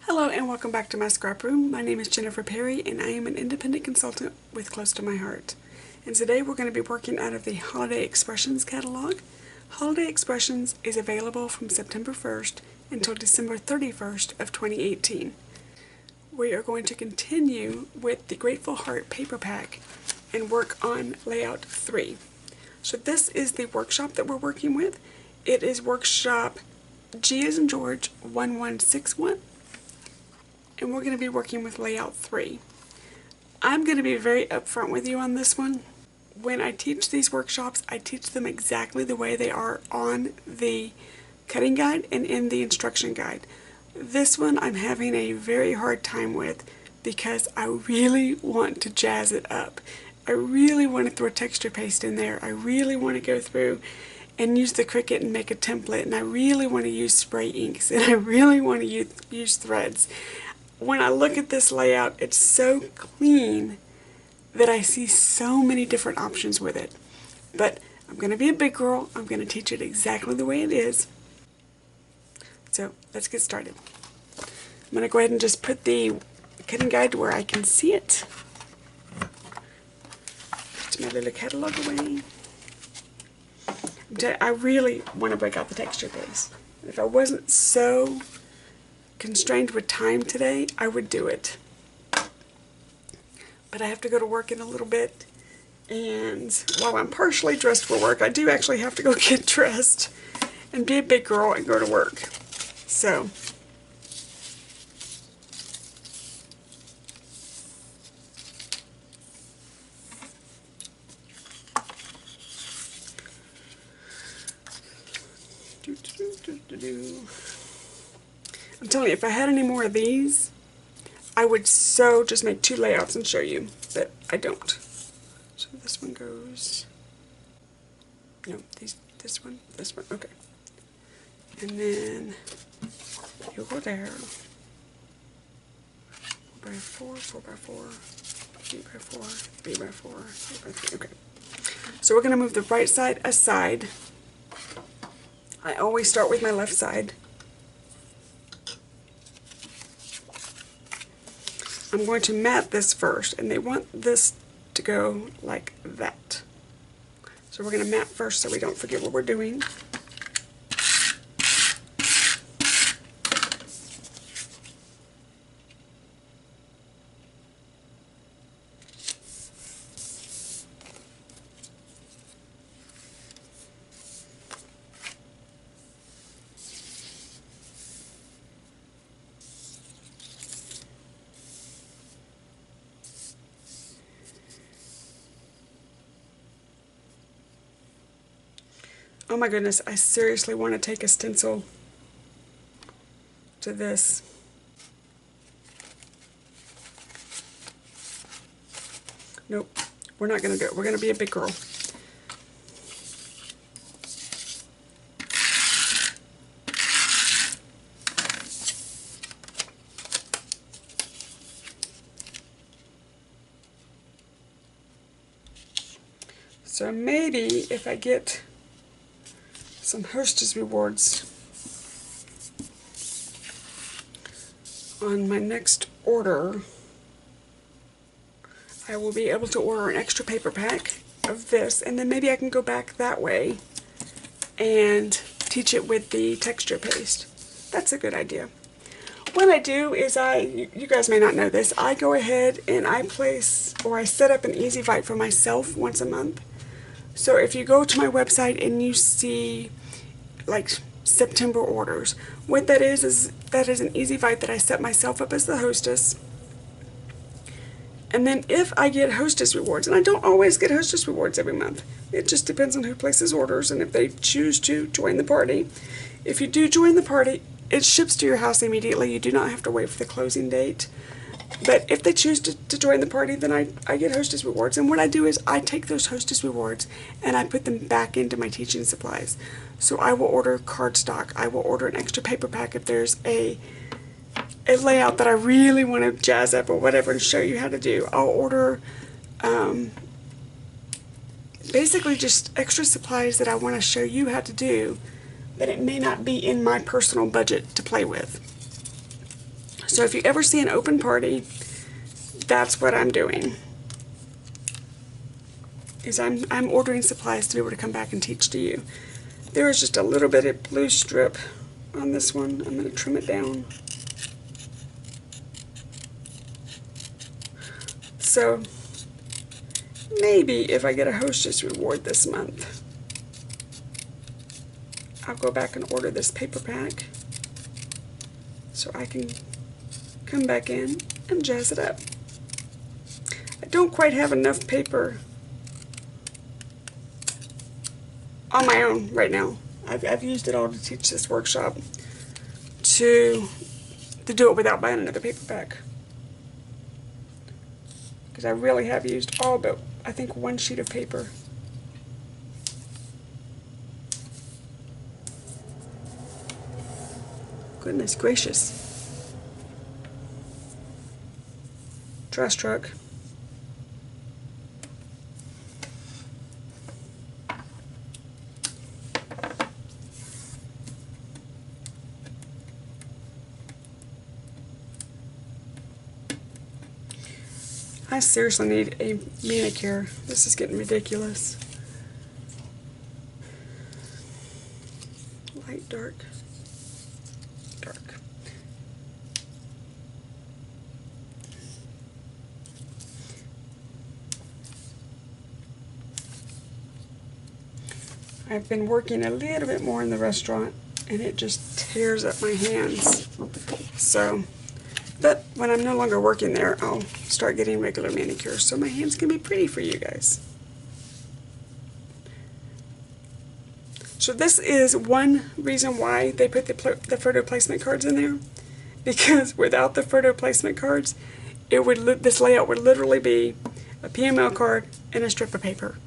Hello and welcome back to my scrap room. My name is Jennifer Perry and I am an independent consultant with Close to My Heart. And today we're going to be working out of the Holiday Expressions catalog. Holiday Expressions is available from September 1st until December 31st of 2018. We are going to continue with the Grateful Heart paper pack and work on layout 3. So this is the workshop that we're working with. It is workshop G as in George 1161. And we're going to be working with layout 3. I'm going to be very upfront with you on this one. When I teach these workshops, I teach them exactly the way they are on the cutting guide and in the instruction guide. This one I'm having a very hard time with because I really want to jazz it up. I really want to throw texture paste in there. I really want to go through and use the Cricut and make a template, and I really want to use spray inks, and I really want to use threads. When I look at this layout, it's so clean that I see so many different options with it. But I'm going to be a big girl. I'm going to teach it exactly the way it is. So let's get started. I'm going to go ahead and just put the cutting guide to where I can see it. Put my little catalog away. I really want to break out the texture paste. If I wasn't so constrained with time today, I would do it. But I have to go to work in a little bit, and while I'm partially dressed for work, I do actually have to go get dressed and be a big girl and go to work. So I'm telling you, if I had any more of these, I would so just make 2 layouts and show you, but I don't. So this one goes, no, this one, okay. And then you'll go there, 4x4, 4x4, 8x4, 3x4, 8x3, okay. So we're going to move the right side aside. I always start with my left side. I'm going to mat this first, and they want this to go like that. So we're going to mat first so we don't forget what we're doing. Oh my goodness, I seriously want to take a stencil to this. Nope, we're not going to do it. We're going to be a big girl. So maybe if I get some Hostess rewards on my next order, I will be able to order an extra paper pack of this, and then maybe I can go back that way and teach it with the texture paste. That's a good idea. What I do is you guys may not know this, I go ahead and I set up an Easy Bite for myself once a month. So if you go to my website and you see like September orders, what that is that is an Easy Bite that I set myself up as the hostess. And then if I get hostess rewards, and I don't always get hostess rewards every month, it just depends on who places orders and if they choose to join the party. If you do join the party, it ships to your house immediately. You do not have to wait for the closing date. But if they choose to join the party, then I get hostess rewards. And what I do is I take those hostess rewards and I put them back into my teaching supplies. So I will order cardstock. I will order an extra paper pack if there's a layout that I really want to jazz up or whatever and show you how to do. I'll order basically just extra supplies that I want to show you how to do that it may not be in my personal budget to play with. So if you ever see an open party, that's what I'm doing. Is I'm ordering supplies to be able to come back and teach to you. There is just a little bit of blue strip on this one. I'm going to trim it down. So maybe if I get a hostess reward this month, I'll go back and order this paper pack so I can come back in and jazz it up. I don't quite have enough paper on my own right now. I've used it all to teach this workshop to do it without buying another paper pack. Because I really have used all but, I think, one sheet of paper. Goodness gracious. Trash truck. I seriously need a manicure. This is getting ridiculous. Light, dark, dark. I've been working a little bit more in the restaurant and it just tears up my hands. So, but when I'm no longer working there, I'll start getting regular manicures so my hands can be pretty for you guys. So this is one reason why they put the photo placement cards in there, because without the photo placement cards, this layout would literally be a PML card and a strip of paper.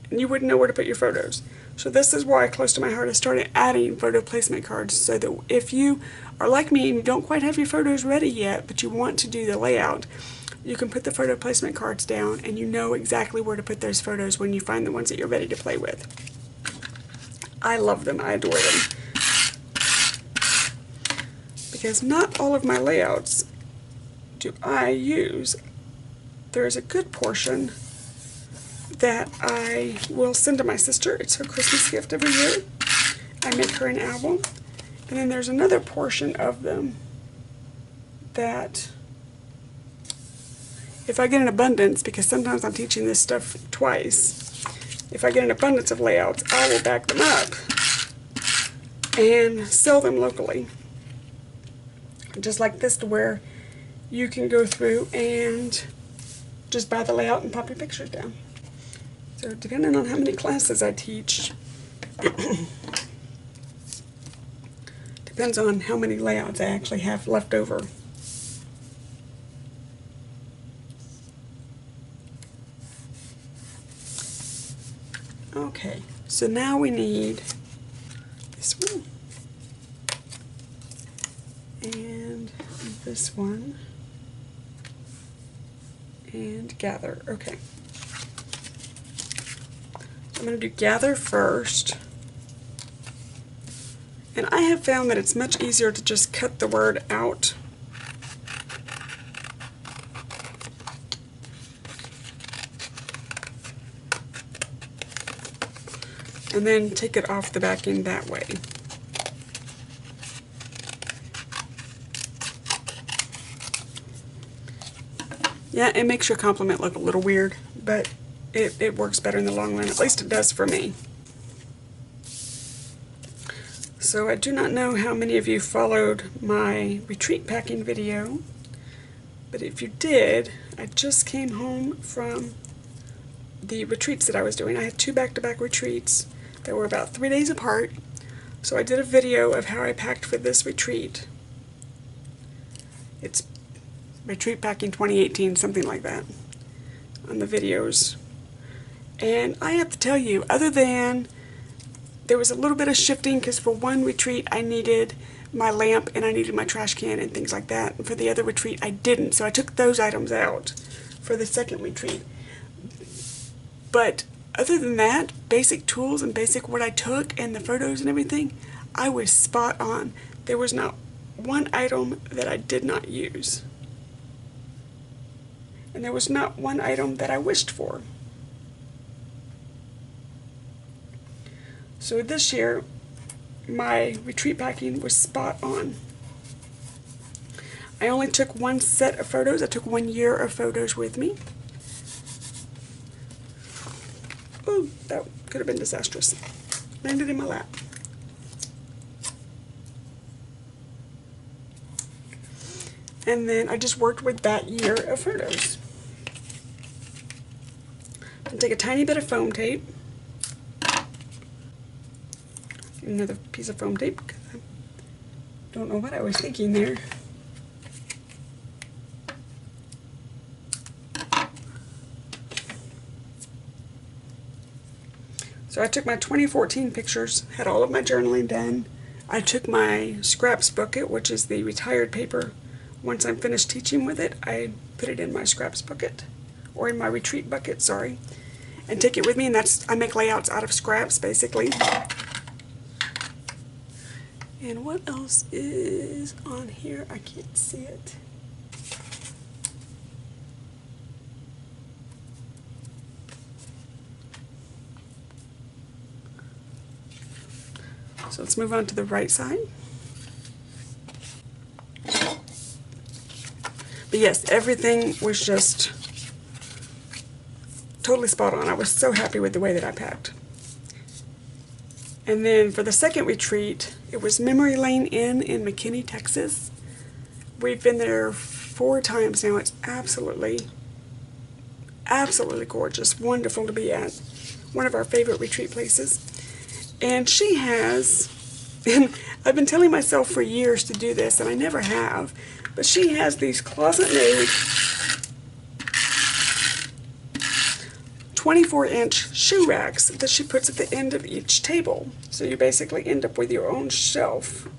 And you wouldn't know where to put your photos. So this is why Close to My Heart has started adding photo placement cards, so that if you are like me and you don't quite have your photos ready yet, but you want to do the layout, you can put the photo placement cards down and you know exactly where to put those photos when you find the ones that you're ready to play with. I love them. I adore them. Because not all of my layouts do I use. There is a good portion that I will send to my sister. It's her Christmas gift every year. I make her an album. And then there's another portion of them that, if I get an abundance, because sometimes I'm teaching this stuff twice, if I get an abundance of layouts, I will back them up and sell them locally. Just like this, to where you can go through and just buy the layout and pop your pictures down. So depending on how many classes I teach, depends on how many layouts I actually have left over. Okay, so now we need this one and this one and gather. Okay. I'm going to do gather first, and I have found that it's much easier to just cut the word out. And then take it off the backing that way. Yeah, it makes your compliment look a little weird, but it works better in the long run. At least it does for me. So I do not know how many of you followed my retreat packing video, but if you did, I just came home from the retreats that I was doing. I had 2 back-to-back retreats that were about 3 days apart, so I did a video of how I packed for this retreat. It's Retreat Packing 2018, something like that, on the videos. And I have to tell you, other than there was a little bit of shifting, because for one retreat I needed my lamp and I needed my trash can and things like that, and for the other retreat I didn't, so I took those items out for the second retreat. But other than that, basic tools and basic what I took and the photos and everything, I was spot on. There was not one item that I did not use. And there was not one item that I wished for. So this year, my retreat packing was spot on. I only took one set of photos. I took 1 year of photos with me. Oh, that could have been disastrous. Landed in my lap. And then I just worked with that year of photos. I'll take a tiny bit of foam tape. Another piece of foam tape, because I don't know what I was thinking there. So I took my 2014 pictures, had all of my journaling done. I took my scraps bucket, which is the retired paper. Once I'm finished teaching with it, I put it in my scraps bucket, or in my retreat bucket, sorry, and take it with me, and I make layouts out of scraps, basically. And what else is on here? I can't see it. So let's move on to the right side. But yes, everything was just totally spot on. I was so happy with the way that I packed. And then for the second retreat, it was Memory Lane Inn in McKinney, Texas. We've been there 4 times now. It's absolutely gorgeous. Wonderful to be at. One of our favorite retreat places. And she has, and I've been telling myself for years to do this, and I never have, but she has these closet-made 24-inch shoe racks that she puts at the end of each table. So you basically end up with your own shelf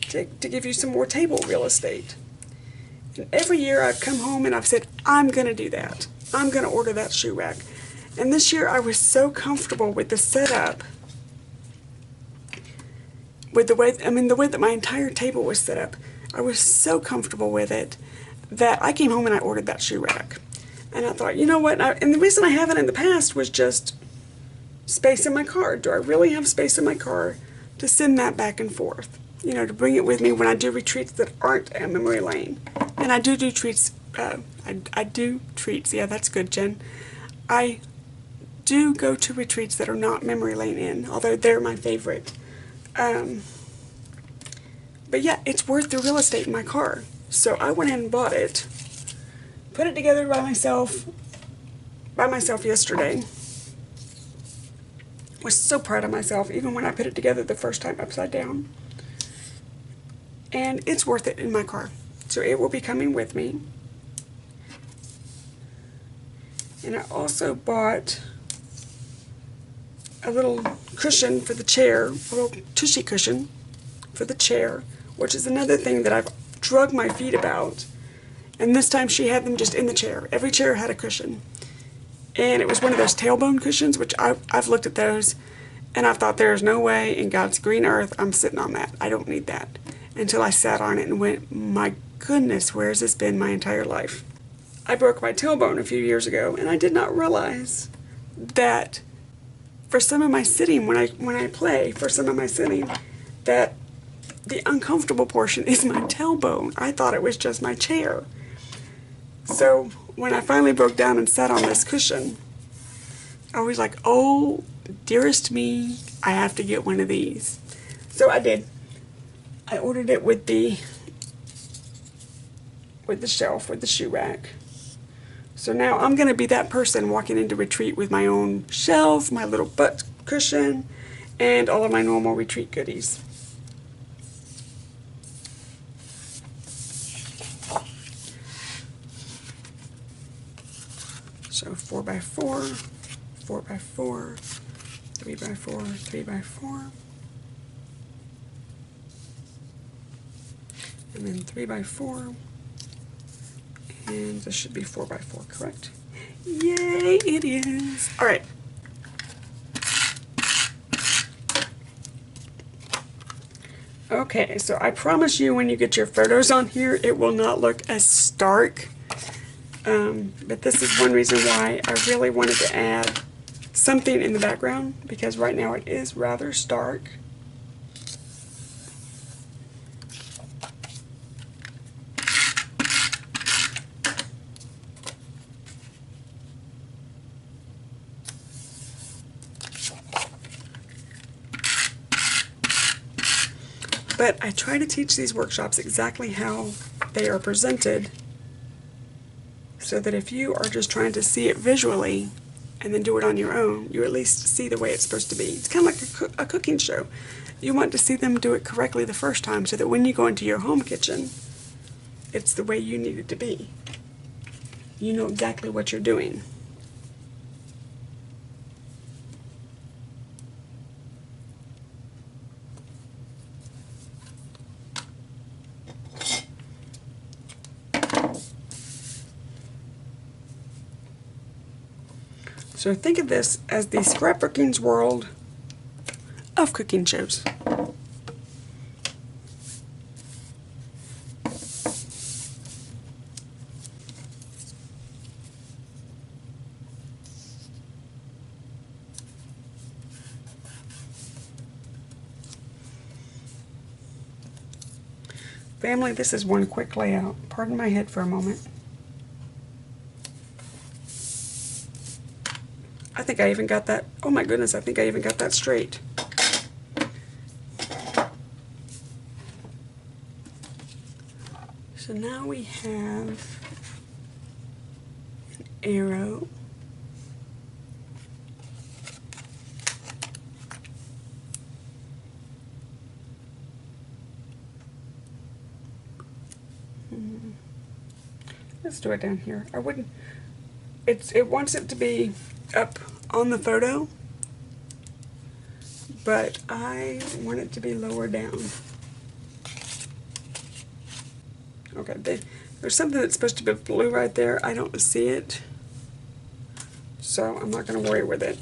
to give you some more table real estate. And every year I've come home and I've said, I'm going to do that. I'm going to order that shoe rack. And this year I was so comfortable with the setup, with the way that my entire table was set up. I was so comfortable with it that I came home and I ordered that shoe rack. And I thought, you know what, and the reason I haven't in the past was just space in my car. Do I really have space in my car to send that back and forth? You know, to bring it with me when I do retreats that aren't at Memory Lane. And I do treats, I do treats, yeah, that's good, Jen. I do go to retreats that are not Memory Lane Inn, although they're my favorite. But yeah, it's worth the real estate in my car. So I went in and bought it, put it together by myself yesterday. Was so proud of myself, even when I put it together the first time upside down. And it's worth it in my car. So it will be coming with me. And I also bought a little cushion for the chair, a little tushy cushion for the chair, which is another thing that I've drug my feet about. And this time she had them just in the chair. Every chair had a cushion. And it was one of those tailbone cushions, which I've looked at those, and I've thought there's no way in God's green earth I'm sitting on that. I don't need that. Until I sat on it and went, my goodness, where has this been my entire life? I broke my tailbone a few years ago, and I did not realize that for some of my sitting, when I play, for some of my sitting, that the uncomfortable portion is my tailbone. I thought it was just my chair. So when I finally broke down and sat on this cushion, I was like, oh, dearest me, I have to get one of these. So I did. I ordered it with the shelf, with the shoe rack. So now I'm going to be that person walking into retreat with my own shelf, my little butt cushion, and all of my normal retreat goodies. So 4x4, 4x4, 3x4, 3x4, and then 3x4, and this should be 4x4, correct? Yay, it is! Alright. Okay, so I promise you when you get your photos on here, it will not look as stark. But this is one reason why I really wanted to add something in the background, because right now it is rather stark. But I try to teach these workshops exactly how they are presented, so that if you are just trying to see it visually and then do it on your own, you at least see the way it's supposed to be. It's kind of like a cooking show. You want to see them do it correctly the first time, so that when you go into your home kitchen, it's the way you need it to be. You know exactly what you're doing. So think of this as the scrapbooking's world of cooking shows. Family, this is one quick layout. Pardon my head for a moment. I think I even got that, oh my goodness, I think I even got that straight. So now we have an arrow. Let's do it down here. I wouldn't, it wants it to be up on the photo, but I want it to be lower down. Okay, there's something that's supposed to be blue right there. I don't see it, so I'm not going to worry with it.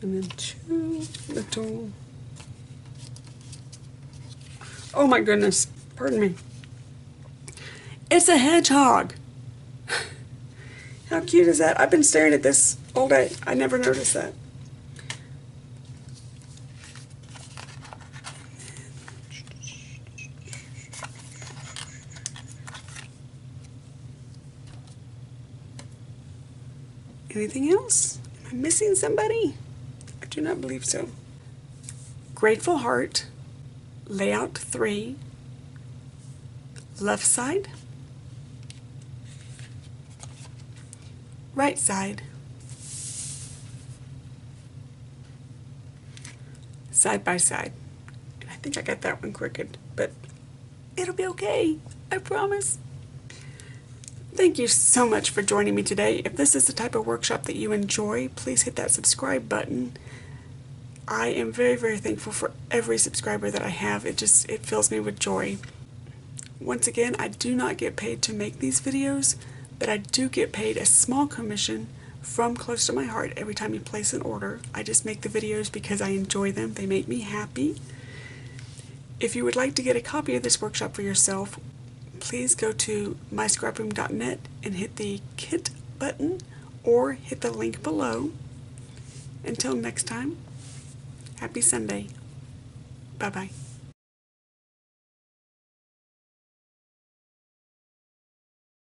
And then two little, oh my goodness, pardon me. It's a hedgehog. How cute is that? I've been staring at this all day. I never noticed that. Anything else? Am I missing somebody? I do not believe so. Grateful heart, layout 3, left side, right side, side by side. And I think I got that one crooked, but it'll be okay, I promise. Thank you so much for joining me today. If this is the type of workshop that you enjoy, please hit that subscribe button. I am very, very thankful for every subscriber that I have. It fills me with joy. Once again, I do not get paid to make these videos, but I do get paid a small commission from Close to My Heart every time you place an order. I just make the videos because I enjoy them. They make me happy. If you would like to get a copy of this workshop for yourself, please go to myscraproom.net and hit the kit button or hit the link below. Until next time, happy Sunday. Bye-bye.